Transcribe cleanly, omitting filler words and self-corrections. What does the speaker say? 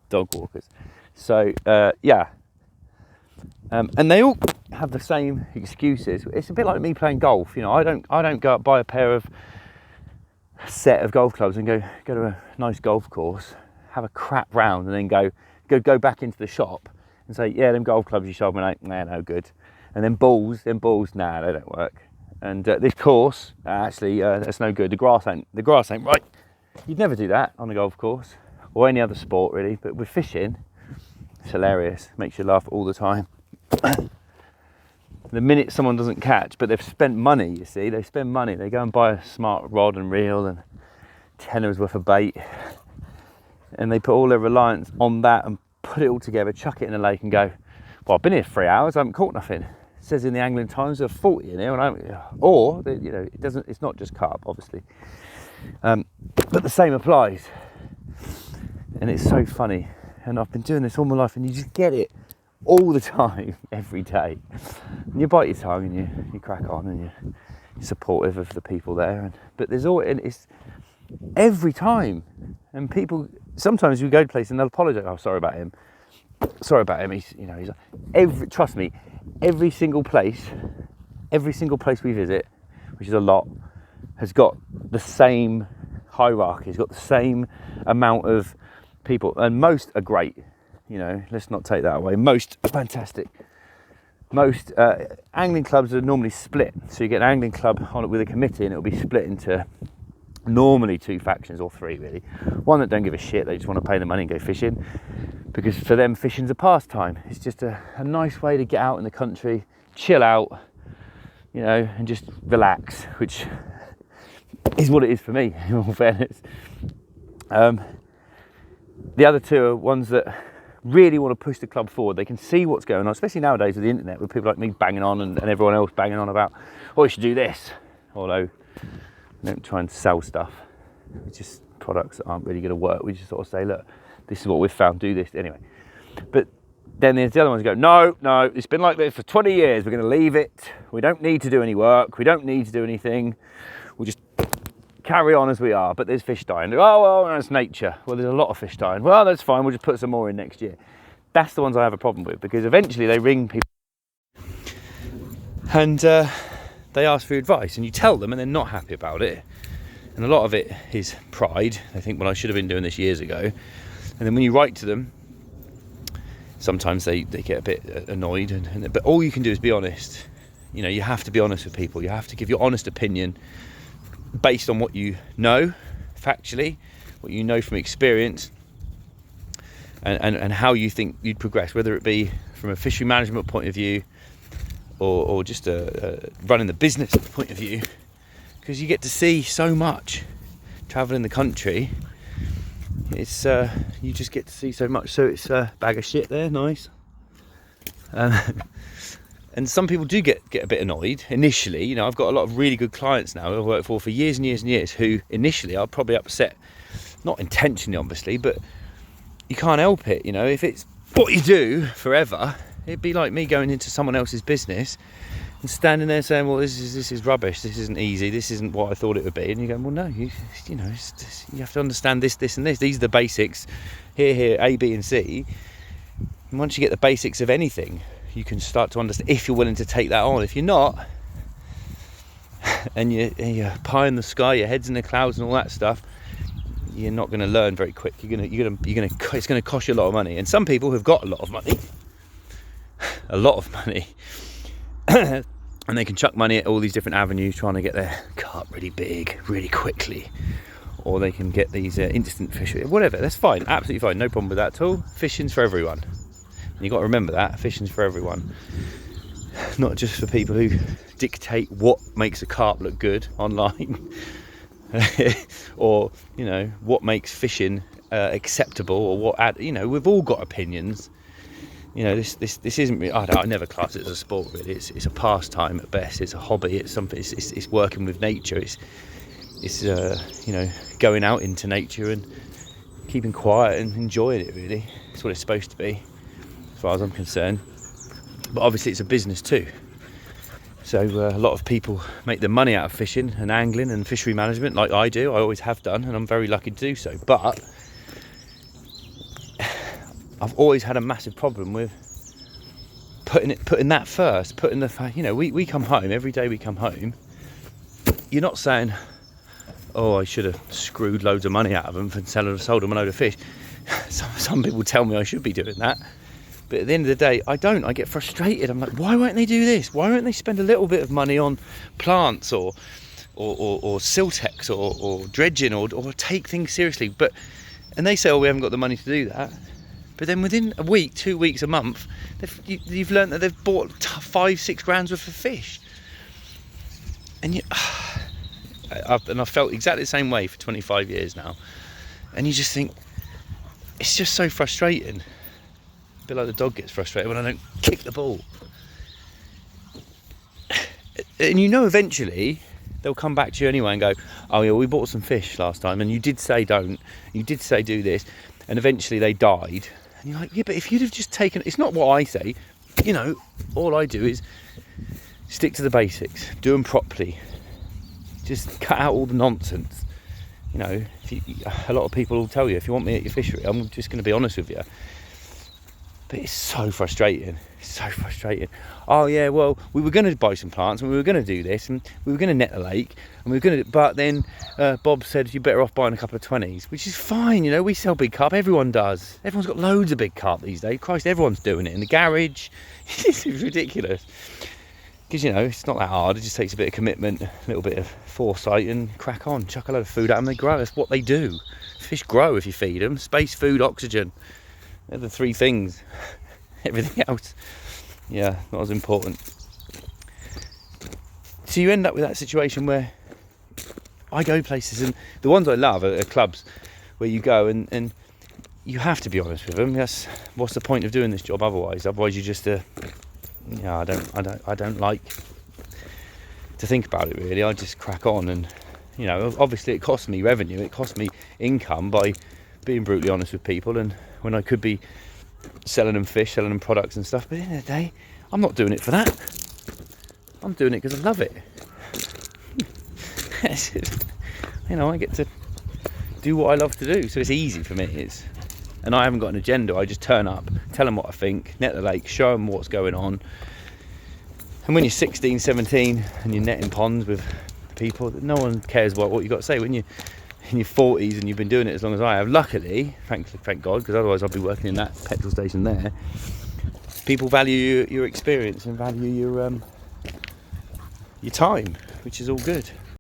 Dog walkers. So yeah, and they all have the same excuses. It's a bit like me playing golf. You know, I don't go out buy a set of golf clubs and go to a nice golf course, have a crap round, and then go back into the shop and say, yeah, them golf clubs you sold me, like, nah, no good. And then balls, nah, they don't work. And this course, actually, that's no good. The grass ain't right. You'd never do that on a golf course or any other sport really, but with fishing, it's hilarious. Makes you laugh all the time. The minute someone doesn't catch, but they've spent money, you see, they spend money. They go and buy a smart rod and reel and tenner's worth of bait, and they put all their reliance on that and put it all together, chuck it in the lake and go, well, I've been here 3 hours, I haven't caught nothing. It says in the Angling Times there's 40 in here, or you know, it's not just carp, obviously, but the same applies. And it's so funny, and I've been doing this all my life, and you just get it all the time, every day. And you bite your tongue and you crack on, and you're supportive of the people there. But there's always, and it's every time. And people, sometimes we go to places and they'll apologise. Oh, sorry about him. He's like, trust me, every single place we visit, which is a lot, has got the same hierarchy, has got the same amount of people, and most are great. You know, let's not take that away. Most are fantastic. Most angling clubs are normally split. So you get an angling club on it with a committee, and it'll be split into normally 2 factions, or 3 really. One that don't give a shit, they just want to pay the money and go fishing. Because for them, fishing's a pastime. It's just a nice way to get out in the country, chill out, you know, and just relax, which is what it is for me, in all fairness. The other 2 are ones that really want to push the club forward. They can see what's going on, especially nowadays with the internet, with people like me banging on and everyone else banging on about, oh, you should do this. Although, I don't try and sell stuff. It's just products that aren't really going to work. We just sort of say, look, this is what we've found, do this. Anyway, but then there's the other ones who go, no, it's been like this for 20 years. We're going to leave it. We don't need to do any work. We don't need to do anything. We'll just carry on as we are. But there's fish dying. Oh, well, that's nature. Well, there's a lot of fish dying. Well, that's fine. We'll just put some more in next year. That's the ones I have a problem with, because eventually they ring people and they ask for advice, and you tell them and they're not happy about it. And a lot of it is pride. They think, well, I should have been doing this years ago. And then when you write to them, sometimes they get a bit annoyed. But all you can do is be honest. You know, you have to be honest with people. You have to give your honest opinion based on what you know, factually, what you know from experience, and how you think you'd progress, whether it be from a fishery management point of view or just a running the business point of view. Because you get to see so much travelling the country. It's you just get to see so much. So it's a bag of shit there, nice. And some people do get a bit annoyed initially. You know, I've got a lot of really good clients now who I've worked for years and years and years, who initially are probably upset, not intentionally obviously, but you can't help it. You know, if it's what you do forever, it'd be like me going into someone else's business and standing there saying, well, this is rubbish, this isn't easy, this isn't what I thought it would be. And you go, well, no, you know, you have to understand this and this. These are the basics. Here, A, B and C. And once you get the basics of anything, you can start to understand, if you're willing to take that on. If you're not, and you're pie in the sky, your head's in the clouds and all that stuff, you're not going to learn very quick. It's going to cost you a lot of money. And some people have got a lot of money, and they can chuck money at all these different avenues trying to get their carp really big, really quickly. Or they can get these instant fish, whatever. That's fine, absolutely fine, no problem with that at all. Fishing's for everyone. And you've got to remember that, fishing's for everyone. Not just for people who dictate what makes a carp look good online. Or, you know, what makes fishing acceptable, or what, you know, we've all got opinions. You know, this isn't really, I never class it as a sport really. It's a pastime at best. It's a hobby. It's something. It's working with nature. It's you know, going out into nature and keeping quiet and enjoying it. Really, it's what it's supposed to be, as far as I'm concerned. But obviously, it's a business too. So a lot of people make their money out of fishing and angling and fishery management, like I do. I always have done, and I'm very lucky to do so. But I've always had a massive problem with putting that first, putting the fact, we come home, every day we come home, you're not saying, oh, I should have screwed loads of money out of them for sold them a load of fish. Some people tell me I should be doing that, but at the end of the day, I don't. I get frustrated. I'm like, why won't they do this? Why won't they spend a little bit of money on plants or Siltex or dredging or take things seriously? And they say, oh, we haven't got the money to do that. But then within a week, 2 weeks, a month, you've learned that they've bought 5-6 grand's worth of fish. And I've felt exactly the same way for 25 years now. And you just think, it's just so frustrating. A bit like the dog gets frustrated when I don't kick the ball. And eventually they'll come back to you anyway and go, oh yeah, we bought some fish last time and you did say don't, you did say do this, and eventually they died. And you're like, yeah, but if you'd have just taken, it's not what I say, all I do is stick to the basics, do them properly, just cut out all the nonsense. A lot of people will tell you, if you want me at your fishery, I'm just going to be honest with you. But it's so frustrating. Oh yeah, well, we were going to buy some plants and we were going to do this and we were going to net the lake and we were going to, but then Bob said you're better off buying a couple of 20s, which is fine. We sell big carp, everyone does. Everyone's got loads of big carp these days. Christ, everyone's doing it in the garage. It's ridiculous. Because it's not that hard. It just takes a bit of commitment, a little bit of foresight, and crack on. Chuck a load of food at them, they grow. That's what they do. Fish grow if you feed them. Space, food, oxygen. They're the 3 things. Everything else, yeah, not as important. So you end up with that situation where I go places, and the ones I love are clubs where you go and you have to be honest with them. What's the point of doing this job otherwise? Otherwise, you just I don't like to think about it really. I just crack on, and obviously it costs me revenue, it costs me income by being brutally honest with people, and when I could be selling them fish, selling them products and stuff. But at the end of the day, I'm not doing it for that. I'm doing it because I love it. I get to do what I love to do, so it's easy for me. And I haven't got an agenda. I just turn up, tell them what I think, net the lake, show them what's going on. And when you're 16, 17 and you're netting ponds with people, no one cares what you've got to say. When you're in your 40s and you've been doing it as long as I have, luckily, thank God, because otherwise I'd be working in that petrol station there, people value your experience and value your time, which is all good.